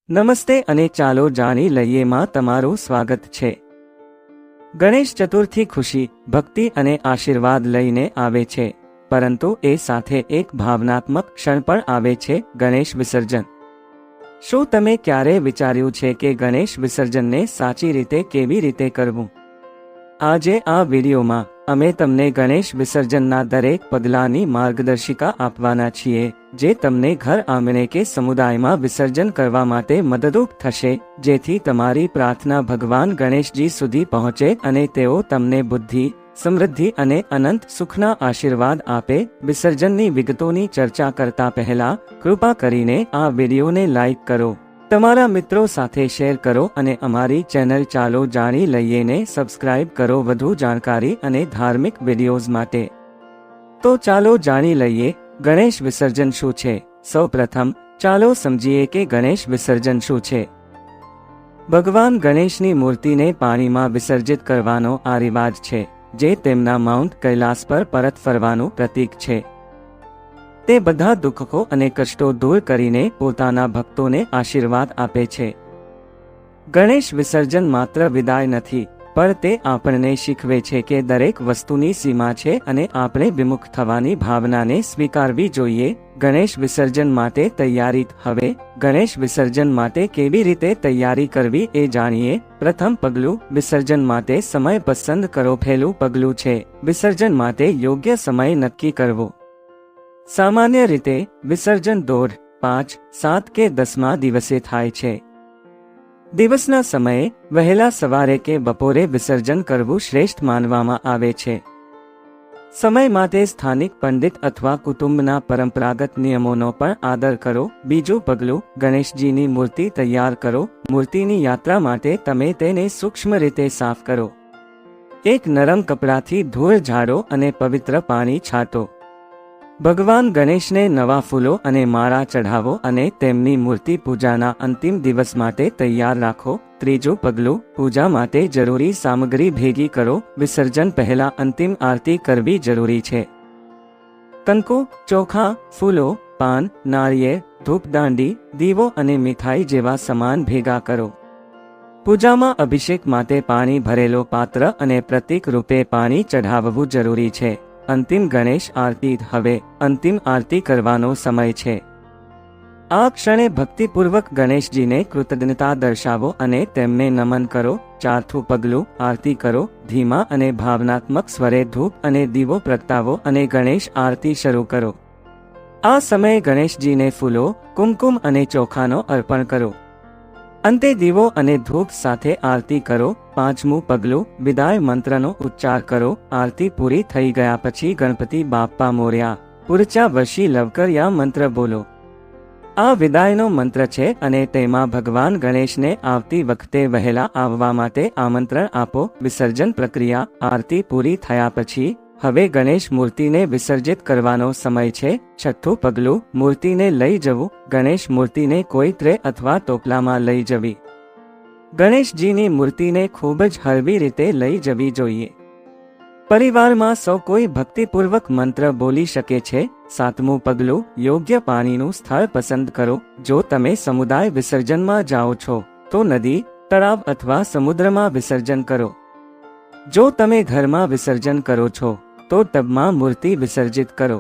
નમસ્તે અને ચાલો જાણી લઈએ માં તમારું સ્વાગત છે। ગણેશ ચતુર્થી ખુશી, ભક્તિ અને આશીર્વાદ લઈને આવે છે, પરંતુ એ સાથે એક ભાવનાત્મક ક્ષણ પણ આવે છે, ગણેશ વિસર્જન। શું તમે ક્યારે વિચાર્યું છે કે ગણેશ વિસર્જનને સાચી રીતે કેવી રીતે કરવું? આજે આ વિડીયોમાં અમે તમને ગણેશ વિસર્જનના દરેક પગલાંની માર્ગદર્શિકા આપવાના છીએ, જે તમને ઘર આંગણે કે સમુદાયમાં વિસર્જન કરવા માટે મદદરૂપ થશે, જેથી તમારી પ્રાર્થના ભગવાન ગણેશજી સુધી પહોંચે અને તેઓ તમને બુદ્ધિ, સમૃદ્ધિ અને અનંત સુખના આશીર્વાદ આપે। વિસર્જનની વિગતોની ચર્ચા કરતા પહેલા કૃપા કરીને આ વિડીયોને લાઈક કરો, તમારા મિત્રો સાથે શેર કરો અને અમારી ચેનલ ચાલો જાણી લઈએ ને સબસ્ક્રાઇબ કરો વધુ જાણકારી અને ધાર્મિક વિડીયોઝ માટે। તો ચાલો જાણી લઈએ ગણેશ વિસર્જન શું છે। સૌપ્રથમ ચાલો સમજીએ કે ગણેશ વિસર્જન શું છે। ભગવાન ગણેશની મૂર્તિને પાણીમાં વિસર્જિત કરવાનો આ રિવાજ છે, જે તેમના માઉન્ટ કૈલાસ પર પરત ફરવાનું પ્રતીક છે। તે બધા દુઃખો અને કષ્ટો દૂર કરીને પોતાના ભક્તોને આશીર્વાદ આપે છે। ગણેશ વિસર્જન માત્ર વિદાય નથી, પણ તે આપણને શીખવે છે કે દરેક વસ્તુની સીમા છે અને આપણે વિમુખ થવાની ભાવનાને સ્વીકારવી જોઈએ। ગણેશ વિસર્જન માટે તૈયારી। હવે ગણેશ વિસર્જન માટે કેવી રીતે તૈયારી કરવી એ જાણીએ। પ્રથમ પગલું, વિસર્જન માટે સમય પસંદ કરો। પહેલું પગલું છે વિસર્જન માટે યોગ્ય સમય નક્કી કરવો। સામાન્ય રીતે વિસર્જન 2, 5, 7 કે 10મા દિવસે થાય છે। દિવસના સમયે વહેલા સવારે કે બપોરે વિસર્જન કરવું શ્રેષ્ઠ માનવામાં આવે છે। સમય માટે સ્થાનિક પંડિત અથવા કુટુંબના પરંપરાગત નિયમોનો પણ આદર કરો। બીજું પગલું, ગણેશજીની મૂર્તિ તૈયાર કરો। મૂર્તિની યાત્રા માટે તમે તેને સૂક્ષ્મ રીતે સાફ કરો। એક નરમ કપડાથી ધૂળ ઝાડો અને પવિત્ર પાણી છાંટો। ભગવાન ગણેશને નવા ફૂલો અને માળા ચઢાવો અને તેમની મૂર્તિ પૂજાના અંતિમ દિવસ માટે તૈયાર રાખો। ત્રીજું પગલું, પૂજા માટે જરૂરી સામગ્રી ભેગી કરો। વિસર્જન પહેલા અંતિમ આરતી કરવી જરૂરી છે। કંકુ, ચોખા, ફૂલો, પાન, નાળિયેર, ધૂપદાંડી, દીવો અને મીઠાઈ જેવા સામાન ભેગા કરો। પૂજામાં અભિષેક માટે પાણી ભરેલો પાત્ર અને પ્રતીક રૂપે પાણી ચઢાવવું જરૂરી છે। અંતિમ ગણેશ આરતી। હવે અંતિમ આરતી કરવાનો સમય છે। આ ક્ષણે ભક્તિપૂર્વક ગણેશજીને કૃતજ્ઞતા દર્શાવો અને તેમને નમન કરો। ચોથું પગલું, આરતી કરો। ધીમા અને ભાવનાત્મક સ્વરે ધૂપ અને દીવો પ્રગટાવો અને ગણેશ આરતી શરૂ કરો। આ સમયે ગણેશજીને ફૂલો, કુમકુમ અને ચોખાનો અર્પણ કરો। અંતે દીવો અને ધૂપ સાથે આરતી કરો। પાંચમું પગલું, વિદાય મંત્રનો ઉચ્ચાર કરો। આરતી પૂરી થઈ ગયા પછી ગણપતિ બાપ્પા મોર્યા, પુરચા વર્ષી લવકર્યા મંત્ર બોલો। આ વિદાયનો મંત્ર છે અને તેમાં ભગવાન ગણેશને આવતી વખતે વહેલા આવવા માટે આમંત્રણ આપો। વિસર્જન પ્રક્રિયા। આરતી પૂરી થયા પછી હવે ગણેશ મૂર્તિને વિસર્જિત કરવાનો સમય છે। છઠ્ઠું પગલું, મૂર્તિને લઈ જવું। ગણેશ મૂર્તિને કોઈ ટ્રે અથવા ટોપલામાં લઈ જવી। ગણેશજીની મૂર્તિને ખૂબ જ હળવી રીતે લઈ જવી જોઈએ। પરિવારમાં સૌ કોઈ ભક્તિપૂર્વક મંત્ર બોલી શકે છે। સાતમું પગલું, યોગ્ય પાણીનું સ્થળ પસંદ કરો। જો તમે સમુદાય વિસર્જનમાં જાઓ છો તો નદી, તળાવ અથવા સમુદ્રમાં વિસર્જન કરો। જો તમે ઘરમાં વિસર્જન કરો છો તો ટબમાં મૂર્તિ વિસર્જિત કરો।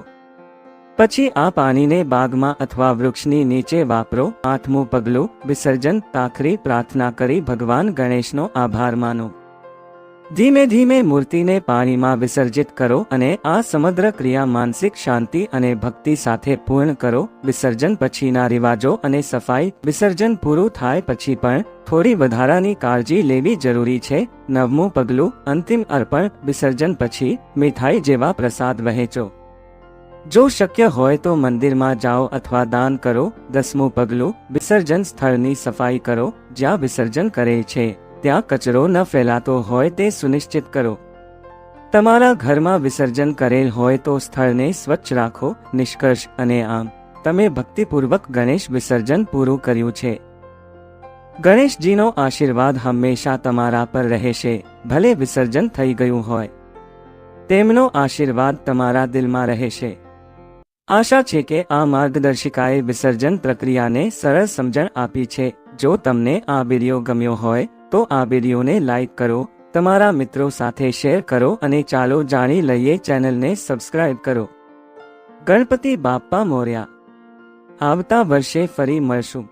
પછી આ પાણીને બાગમાં અથવા વૃક્ષની નીચે વાપરો। આઠમું પગલું, વિસર્જન। આખરી પ્રાર્થના કરી ભગવાન ગણેશનો આભાર માનો। ધીમે ધીમે મૂર્તિને પાણીમાં વિસર્જિત કરો અને આ સમગ્ર ક્રિયા માનસિક શાંતિ અને ભક્તિ સાથે પૂર્ણ કરો। વિસર્જન પછીના રિવાજો અને સફાઈ। વિસર્જન પૂરું થાય પછી પણ થોડી વધારાની કાળજી લેવી જરૂરી છે। નવમું પગલું, અંતિમ અર્પણ। વિસર્જન પછી મીઠાઈ જેવા પ્રસાદ વહેંચો। જો શક્ય હોય તો મંદિરમાં જાઓ અથવા દાન કરો। 10મું પગલું, વિસર્જન સ્થળની સફાઈ કરો। જ્યાં વિસર્જન કરે છે ત્યાં કચરો ન ફેલાતો હોય તે સુનિશ્ચિત કરો। તમારા ઘરમાં વિસર્જન કરેલ હોય તો સ્થળને સ્વચ્છ રાખો। નિષ્કર્ષ અને આમ તમે ભક્તિપૂર્વક ગણેશ વિસર્જન પૂરું કર્યું છે। ગણેશજીનો આશીર્વાદ હંમેશા તમારા પર રહેશે, ભલે વિસર્જન થઈ ગયું હોય। તેમનો આશીર્વાદ તમારા દિલમાં રહેશે। આશા છે કે આ માર્ગદર્શિકાએ વિસર્જન પ્રક્રિયાને સરળ સમજણ આપી છે। જો તમને આ વિડીયો ગમ્યો હોય તો આ વિડીયોને લાઈક કરો, તમારા મિત્રો સાથે શેર કરો અને ચાલો જાણી લઈએ ચેનલને સબસ્ક્રાઇબ કરો. ગણપતિ બાપ્પા મોર્યા. આવતા વર્ષે ફરી મળશું.